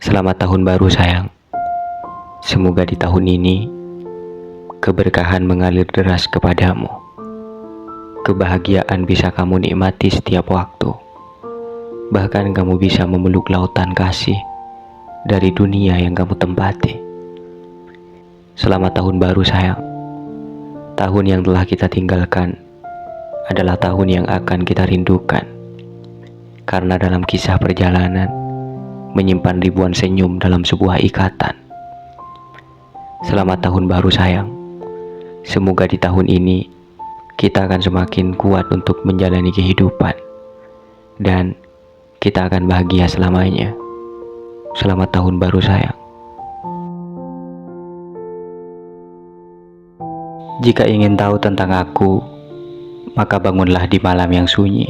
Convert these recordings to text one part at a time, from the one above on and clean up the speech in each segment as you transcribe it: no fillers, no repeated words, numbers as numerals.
Selamat tahun baru sayang. Semoga di tahun ini keberkahan mengalir deras kepadamu. Kebahagiaan bisa kamu nikmati setiap waktu. Bahkan kamu bisa memeluk lautan kasih dari dunia yang kamu tempati. Selamat tahun baru sayang. Tahun yang telah kita tinggalkan adalah tahun yang akan kita rindukan. Karena dalam kisah perjalanan menyimpan ribuan senyum dalam sebuah ikatan. Selamat tahun baru sayang. Semoga di tahun ini kita akan semakin kuat untuk menjalani kehidupan dan kita akan bahagia selamanya. Selamat tahun baru sayang. Jika ingin tahu tentang aku, maka bangunlah di malam yang sunyi,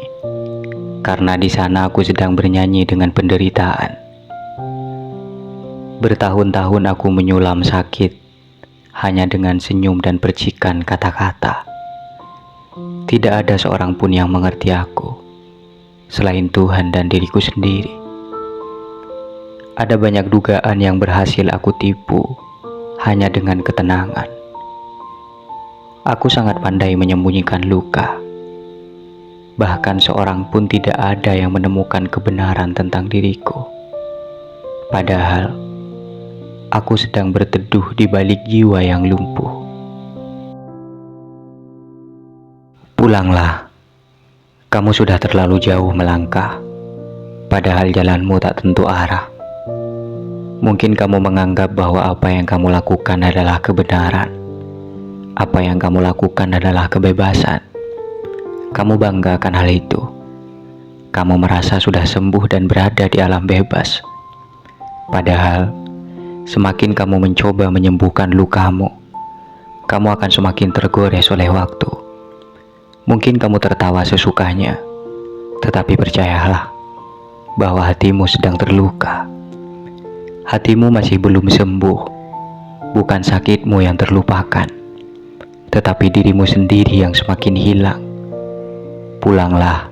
karena di sana aku sedang bernyanyi dengan penderitaan. Bertahun-tahun aku menyulam sakit hanya dengan senyum dan percikan kata-kata. Tidak ada seorang pun yang mengerti aku selain Tuhan dan diriku sendiri. Ada banyak dugaan yang berhasil aku tipu hanya dengan ketenangan. Aku sangat pandai menyembunyikan luka. Bahkan seorang pun tidak ada yang menemukan kebenaran tentang diriku. Padahal aku sedang berteduh di balik jiwa yang lumpuh. Pulanglah, kamu sudah terlalu jauh melangkah, padahal jalanmu tak tentu arah. Mungkin kamu menganggap bahwa apa yang kamu lakukan adalah kebenaran. Apa yang kamu lakukan adalah kebebasan. Kamu bangga akan hal itu. Kamu merasa sudah sembuh dan berada di alam bebas. Padahal semakin kamu mencoba menyembuhkan lukamu, kamu akan semakin tergores oleh waktu. Mungkin kamu tertawa sesukanya, tetapi percayalah bahwa hatimu sedang terluka. Hatimu masih belum sembuh. Bukan sakitmu yang terlupakan, tetapi dirimu sendiri yang semakin hilang. Pulanglah.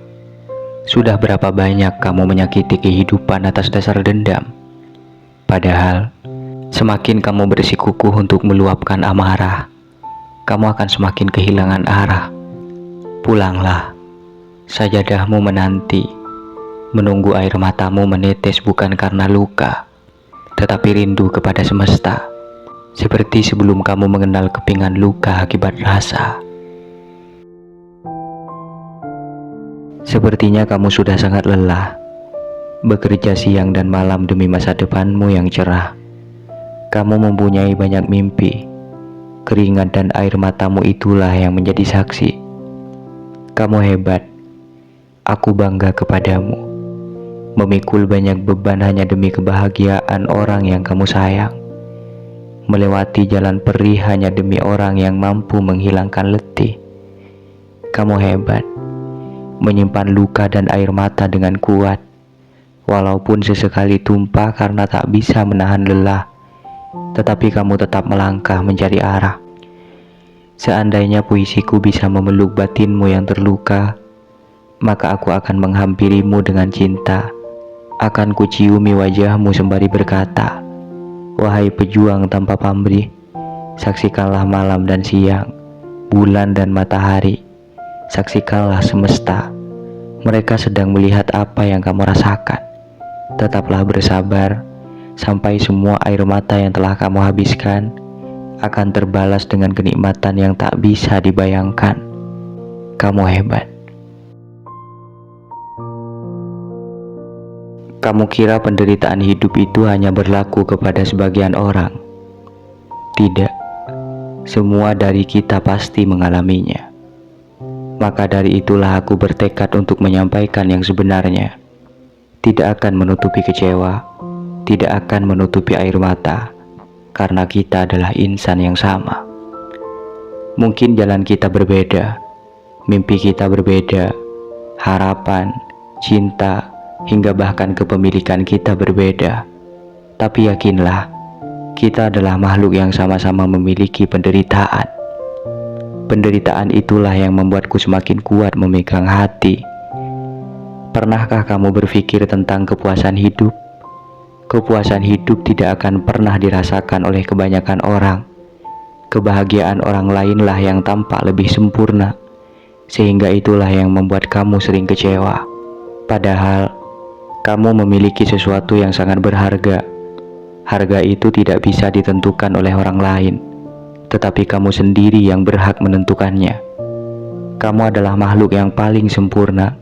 Sudah berapa banyak kamu menyakiti kehidupan atas dasar dendam? Padahal semakin kamu bersikukuh untuk meluapkan amarah, kamu akan semakin kehilangan arah. Pulanglah. Sajadahmu menanti, menunggu air matamu menetes bukan karena luka, tetapi rindu kepada semesta. Seperti sebelum kamu mengenal kepingan luka akibat rasa. Sepertinya kamu sudah sangat lelah, bekerja siang dan malam demi masa depanmu yang cerah. Kamu mempunyai banyak mimpi. Keringat dan air matamu itulah yang menjadi saksi. Kamu hebat. Aku bangga kepadamu. Memikul banyak beban hanya demi kebahagiaan orang yang kamu sayang. Melewati jalan perih hanya demi orang yang mampu menghilangkan letih. Kamu hebat. Menyimpan luka dan air mata dengan kuat, walaupun sesekali tumpah karena tak bisa menahan lelah, tetapi kamu tetap melangkah mencari arah. Seandainya puisiku bisa memeluk batinmu yang terluka, maka aku akan menghampirimu dengan cinta. Akan kuciumi wajahmu sembari berkata, wahai pejuang tanpa pamrih, saksikanlah malam dan siang, bulan dan matahari. Saksikanlah semesta. Mereka sedang melihat apa yang kamu rasakan. Tetaplah bersabar sampai semua air mata yang telah kamu habiskan akan terbalas dengan kenikmatan yang tak bisa dibayangkan. Kamu hebat. Kamu kira penderitaan hidup itu hanya berlaku kepada sebagian orang? Tidak. Semua dari kita pasti mengalaminya. Maka dari itulah aku bertekad untuk menyampaikan yang sebenarnya. Tidak akan menutupi kecewa, tidak akan menutupi air mata, karena kita adalah insan yang sama. Mungkin jalan kita berbeda, mimpi kita berbeda, harapan, cinta, hingga bahkan kepemilikan kita berbeda. Tapi yakinlah, kita adalah makhluk yang sama-sama memiliki penderitaan. Penderitaan itulah yang membuatku semakin kuat memegang hati. Pernahkah kamu berpikir tentang kepuasan hidup? Kepuasan hidup tidak akan pernah dirasakan oleh kebanyakan orang. Kebahagiaan orang lainlah yang tampak lebih sempurna, sehingga itulah yang membuat kamu sering kecewa. Padahal, kamu memiliki sesuatu yang sangat berharga. Harga itu tidak bisa ditentukan oleh orang lain, tetapi kamu sendiri yang berhak menentukannya. Kamu adalah makhluk yang paling sempurna,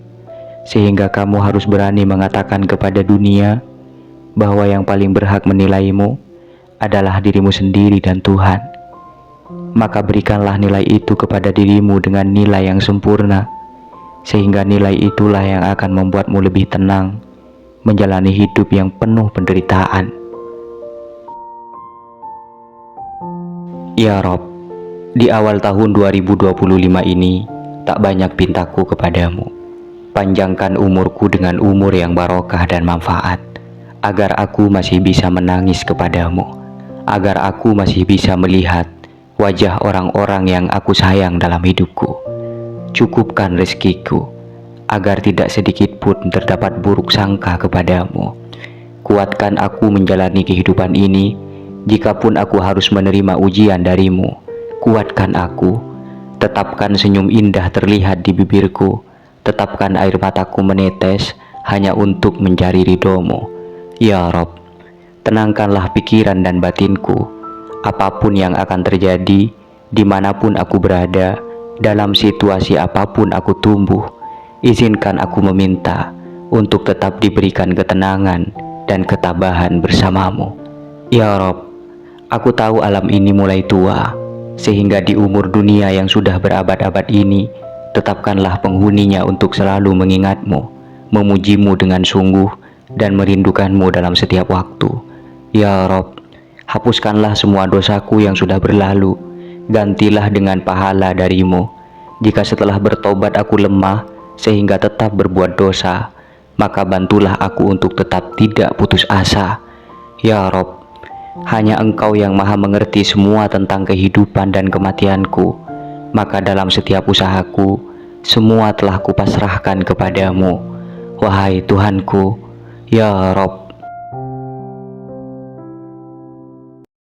sehingga kamu harus berani mengatakan kepada dunia bahwa yang paling berhak menilaimu adalah dirimu sendiri dan Tuhan. Maka berikanlah nilai itu kepada dirimu dengan nilai yang sempurna, sehingga nilai itulah yang akan membuatmu lebih tenang menjalani hidup yang penuh penderitaan. Ya Rob, di awal tahun 2025 ini tak banyak pintaku kepadamu. Panjangkan umurku dengan umur yang barokah dan manfaat, agar aku masih bisa menangis kepadamu, agar aku masih bisa melihat wajah orang-orang yang aku sayang dalam hidupku. Cukupkan rezekiku, agar tidak sedikit pun terdapat buruk sangka kepadamu. Kuatkan aku menjalani kehidupan ini, jikapun aku harus menerima ujian darimu. Kuatkan aku, tetapkan senyum indah terlihat di bibirku, tetapkan air mataku menetes hanya untuk mencari ridhomu. Ya Rob, tenangkanlah pikiran dan batinku. Apapun yang akan terjadi, dimanapun aku berada, dalam situasi apapun aku tumbuh, izinkan aku meminta untuk tetap diberikan ketenangan dan ketabahan bersamamu. Ya Rob, aku tahu alam ini mulai tua, sehingga di umur dunia yang sudah berabad-abad ini, tetapkanlah penghuninya untuk selalu mengingatmu, memujimu dengan sungguh, dan merindukanmu dalam setiap waktu. Ya Rob, hapuskanlah semua dosaku yang sudah berlalu, gantilah dengan pahala darimu. Jika setelah bertobat aku lemah, sehingga tetap berbuat dosa, maka bantulah aku untuk tetap tidak putus asa. Ya Rob, hanya Engkau yang maha mengerti semua tentang kehidupan dan kematianku. Maka dalam setiap usahaku, semua telah kupasrahkan kepadamu. Wahai Tuhanku, Ya Rob,